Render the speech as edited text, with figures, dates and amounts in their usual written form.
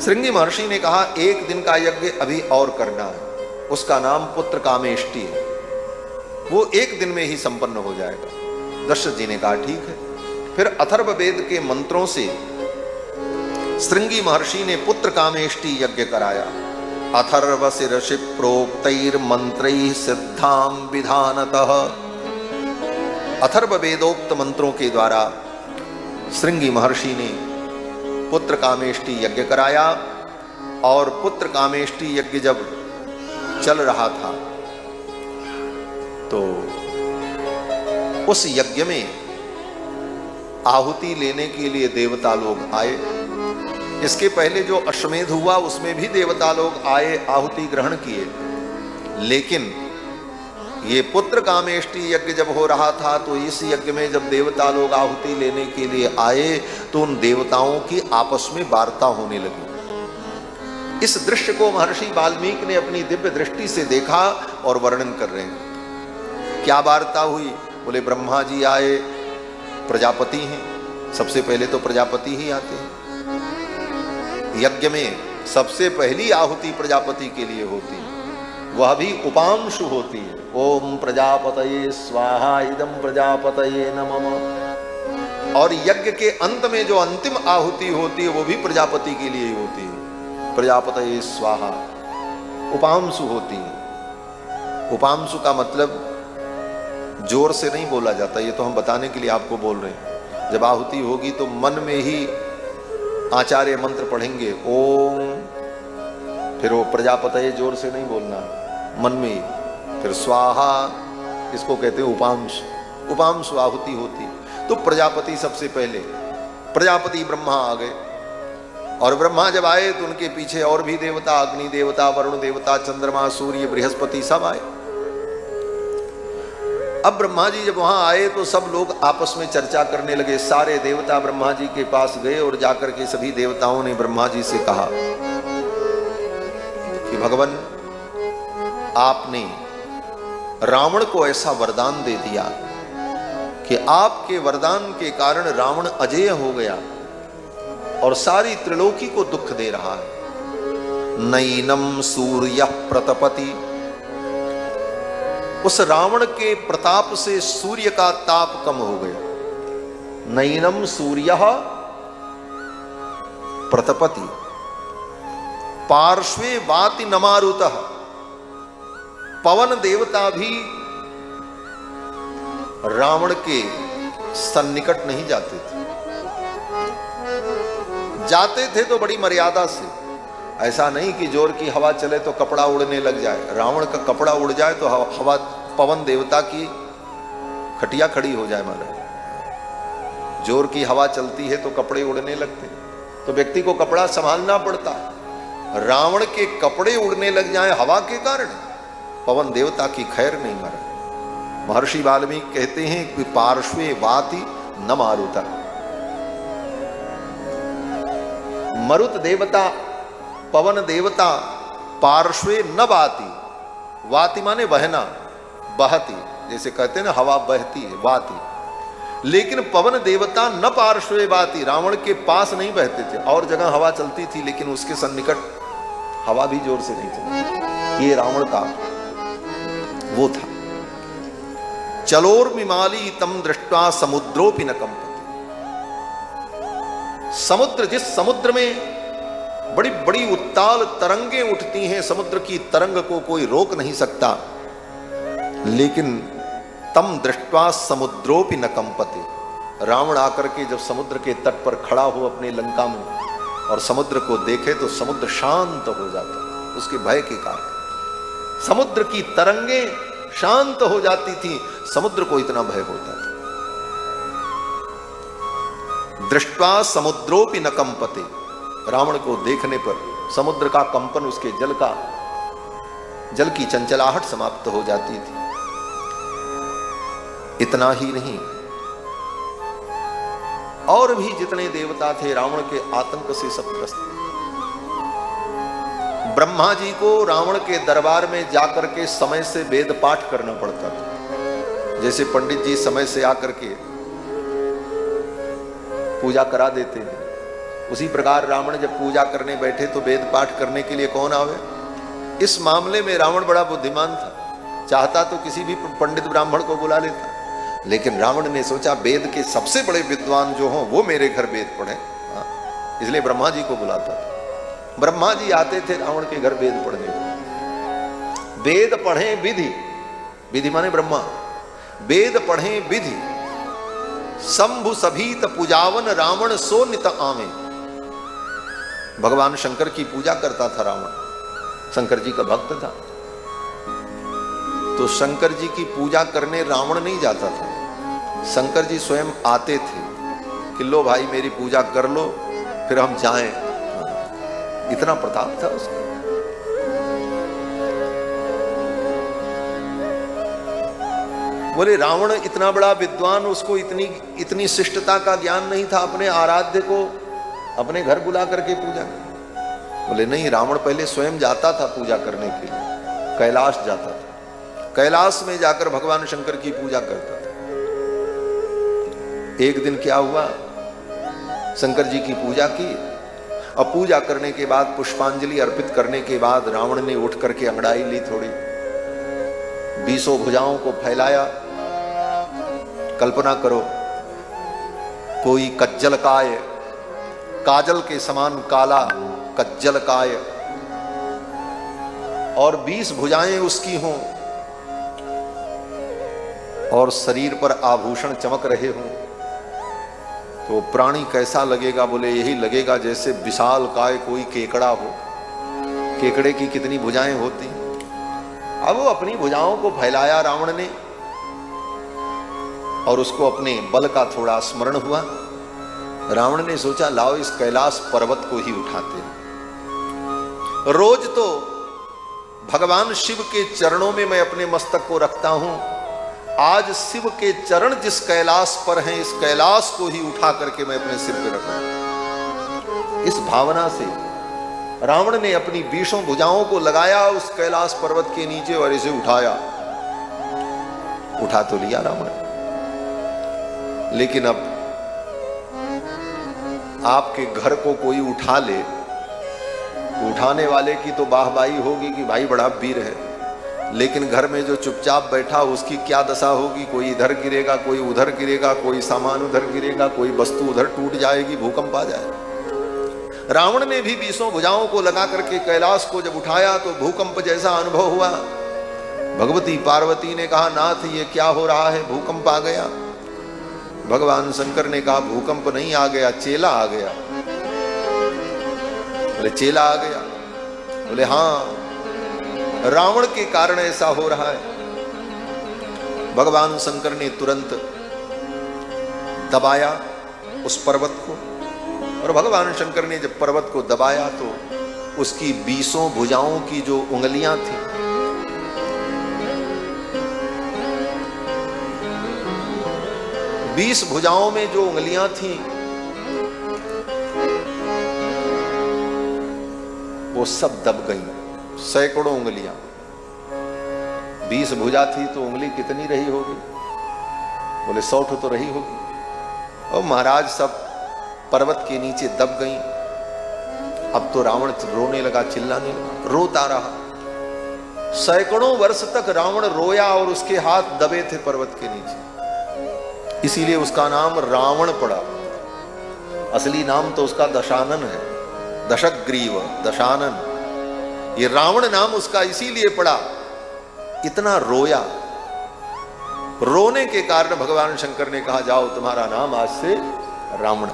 श्रृंगी महर्षि ने कहा, एक दिन का यज्ञ अभी और करना है, उसका नाम पुत्र कामेष्टि है, वो एक दिन में ही संपन्न हो जाएगा। दशरथ जी ने कहा ठीक है। फिर अथर्व वेद के मंत्रों से श्रृंगी महर्षि ने पुत्र कामेष्टि यज्ञ कराया। अथर्व शिरसि प्रोक्तैर मंत्रैः सिद्धाम विधानतः। अथर्व वेदोक्त मंत्रों के द्वारा श्रृंगी महर्षि ने पुत्र कामेष्टि यज्ञ कराया। और पुत्र कामेष्टि यज्ञ जब चल रहा था तो उस यज्ञ में आहुति लेने के लिए देवता लोग आए। इसके पहले जो अश्वमेध हुआ उसमें भी देवता लोग आए, आहुति ग्रहण किए। लेकिन ये पुत्र कामेष्टि यज्ञ जब हो रहा था तो इस यज्ञ में जब देवता लोग आहुति लेने के लिए आए तो उन देवताओं की आपस में वार्ता होने लगी। इस दृश्य को महर्षि वाल्मीकि ने अपनी दिव्य दृष्टि से देखा और वर्णन कर रहे हैं। क्या वार्ता हुई? बोले ब्रह्मा जी आए, प्रजापति हैं, सबसे पहले तो प्रजापति ही आते हैं। यज्ञ में सबसे पहली आहुति प्रजापति के लिए होती है, वह भी उपांशु होती है। ओम प्रजापतये स्वाहा इदम प्रजापतये नमः। और यज्ञ के अंत में जो अंतिम आहुति होती है वो भी प्रजापति के लिए ही होती है, प्रजापतये स्वाहा, उपांशु होती है। उपांशु का मतलब जोर से नहीं बोला जाता, ये तो हम बताने के लिए आपको बोल रहे हैं। जब आहुति होगी तो मन में ही आचार्य मंत्र पढ़ेंगे ओम, फिर वो प्रजापतये जोर से नहीं बोलना, मन में ही। फिर स्वाहा, इसको कहते हैं उपांश, उपांशु आहुति होती। तो प्रजापति सबसे पहले, प्रजापति ब्रह्मा आ गए। और ब्रह्मा जब आए तो उनके पीछे और भी देवता, अग्नि देवता, वरुण देवता, चंद्रमा, सूर्य, बृहस्पति सब आए। अब ब्रह्मा जी जब वहां आए तो सब लोग आपस में चर्चा करने लगे। सारे देवता ब्रह्मा जी के पास गए और जाकर के सभी देवताओं ने ब्रह्मा जी से कहा कि भगवान, आपने रावण को ऐसा वरदान दे दिया कि आपके वरदान के कारण रावण अजेय हो गया और सारी त्रिलोकी को दुख दे रहा है। नैनम सूर्य प्रतपति, उस रावण के प्रताप से सूर्य का ताप कम हो गया। नैनम सूर्य प्रतपति पार्श्वे वाति न मारुतः। पवन देवता भी रावण के सन्निकट नहीं जाते थे, जाते थे तो बड़ी मर्यादा से। ऐसा नहीं कि जोर की हवा चले तो कपड़ा उड़ने लग जाए। रावण का कपड़ा उड़ जाए तो हवा, पवन देवता की खटिया खड़ी हो जाए। महाराज, जोर की हवा चलती है तो कपड़े उड़ने लगते, तो व्यक्ति को कपड़ा संभालना पड़ता। रावण के कपड़े उड़ने लग जाए हवा के कारण, पवन देवता की खैर नहीं। महाराज, महर्षि वाल्मीकि कहते हैं कि पार्श्वे वाति न मारुता। मरुत देवता, पवन देवता पार्श्वे न वाति, वाति माने बहना, बहती, जैसे कहते हैं ना हवा बहती है, वाति। लेकिन पवन देवता न पार्श्वे वाति, रावण के पास नहीं बहते थे। और जगह हवा चलती थी लेकिन उसके सन्निकट हवा भी जोर से नहीं चलती। ये रावण का वो था। चलोर्मिमाली तम दृष्ट्वा समुद्रोपि न कंपति। समुद्र, जिस समुद्र में बड़ी बड़ी उत्ताल तरंगे उठती हैं, समुद्र की तरंग को कोई रोक नहीं सकता, लेकिन तम दृष्ट्वा समुद्रोपि न कंपते। रावण आकर के जब समुद्र के तट पर खड़ा हो अपने लंका में और समुद्र को देखे तो समुद्र शांत हो जाता, उसके भय के कारण। समुद्र की तरंगे शांत हो जाती थी, समुद्र को इतना भय होता था। दृष्ट्वा समुद्रोपि न कंपते, रावण को देखने पर समुद्र का कंपन, उसके जल की चंचलाहट समाप्त हो जाती थी। इतना ही नहीं, और भी जितने देवता थे रावण के आतंक से सब त्रस्त। ब्रह्मा जी को रावण के दरबार में जाकर के समय से वेद पाठ करना पड़ता था। जैसे पंडित जी समय से आकर के पूजा करा देते हैं, उसी प्रकार रावण जब पूजा करने बैठे तो वेद पाठ करने के लिए कौन आवे? इस मामले में रावण बड़ा बुद्धिमान था, चाहता तो किसी भी पंडित ब्राह्मण को बुला लेता, लेकिन रावण ने सोचा वेद के सबसे बड़े विद्वान जो हों वो मेरे घर वेद पढ़े, इसलिए ब्रह्मा जी को बुलाता था। ब्रह्मा जी आते थे रावण के घर वेद पढ़ने को। वेद पढ़े विधि, विधि माने ब्रह्मा, वेद पढ़े विधि, शंभु सभीत पूजावन रावण सो नित आवे। भगवान शंकर की पूजा करता था रावण, शंकर जी का भक्त था, तो शंकर जी की पूजा करने रावण नहीं जाता था, शंकर जी स्वयं आते थे कि लो भाई मेरी पूजा कर लो फिर हम जाएं। इतना प्रताप था उसका। बोले रावण इतना बड़ा विद्वान, उसको इतनी शिष्टता का ज्ञान नहीं था अपने आराध्य को अपने घर बुला करके पूजा कर। बोले नहीं, रावण पहले स्वयं जाता था पूजा करने के लिए, कैलाश जाता था, कैलाश में जाकर भगवान शंकर की पूजा करता था। एक दिन क्या हुआ, शंकर जी की पूजा की, अब पूजा करने के बाद पुष्पांजलि अर्पित करने के बाद रावण ने उठ करके अंगड़ाई ली थोड़ी, 20 भुजाओं को फैलाया। कल्पना करो कोई कज्जल काय, काजल के समान काला कज्जल काय, और 20 भुजाएं उसकी हों और शरीर पर आभूषण चमक रहे हों, तो प्राणी कैसा लगेगा? बोले यही लगेगा जैसे विशाल काय कोई केकड़ा हो। केकड़े की कितनी भुजाएं होती। अब वो अपनी भुजाओं को फैलाया रावण ने, और उसको अपने बल का थोड़ा स्मरण हुआ। रावण ने सोचा लाओ इस कैलाश पर्वत को ही उठाते हैं। रोज तो भगवान शिव के चरणों में मैं अपने मस्तक को रखता हूं, आज शिव के चरण जिस कैलाश पर हैं इस कैलाश को ही उठा करके मैं अपने सिर पे रखूं। इस भावना से रावण ने अपनी 20 भुजाओं को लगाया उस कैलाश पर्वत के नीचे और इसे उठाया। उठा तो लिया रावण, लेकिन अब आपके घर को कोई उठा ले तो उठाने वाले की तो वाहवाही होगी कि भाई बड़ा वीर है, लेकिन घर में जो चुपचाप बैठा उसकी क्या दशा होगी? कोई इधर गिरेगा, कोई उधर गिरेगा, कोई सामान उधर गिरेगा, कोई वस्तु उधर टूट जाएगी, भूकंप आ जाए। रावण ने भी 20 भुजाओं को लगा करके कैलाश को जब उठाया तो भूकंप जैसा अनुभव हुआ। भगवती पार्वती ने कहा नाथ ये क्या हो रहा है? भूकंप आ गया। भगवान शंकर ने कहा भूकंप नहीं आ गया, चेला आ गया। बोले चेला आ गया? बोले हाँ, रावण के कारण ऐसा हो रहा है। भगवान शंकर ने तुरंत दबाया उस पर्वत को, और भगवान शंकर ने जब पर्वत को दबाया तो उसकी 20 भुजाओं की जो उंगलियां थी बीस भुजाओं में जो उंगलियां थी वो सब दब गई। सैकड़ों उंगलियां, 20 भुजा थी तो उंगली कितनी रही होगी? बोले 100 तो रही होगी। और महाराज सब पर्वत के नीचे दब गई। अब तो रावण रोने लगा, चिल्लाने लगा, रोता रहा। सैकड़ों वर्ष तक रावण रोया और उसके हाथ दबे थे पर्वत के नीचे, इसीलिए उसका नाम रावण पड़ा। असली नाम तो उसका दशानन है, दशग्रीव, दशानन। ये रावण नाम उसका इसीलिए पड़ा, इतना रोया। रोने के कारण भगवान शंकर ने कहा जाओ तुम्हारा नाम आज से रावण।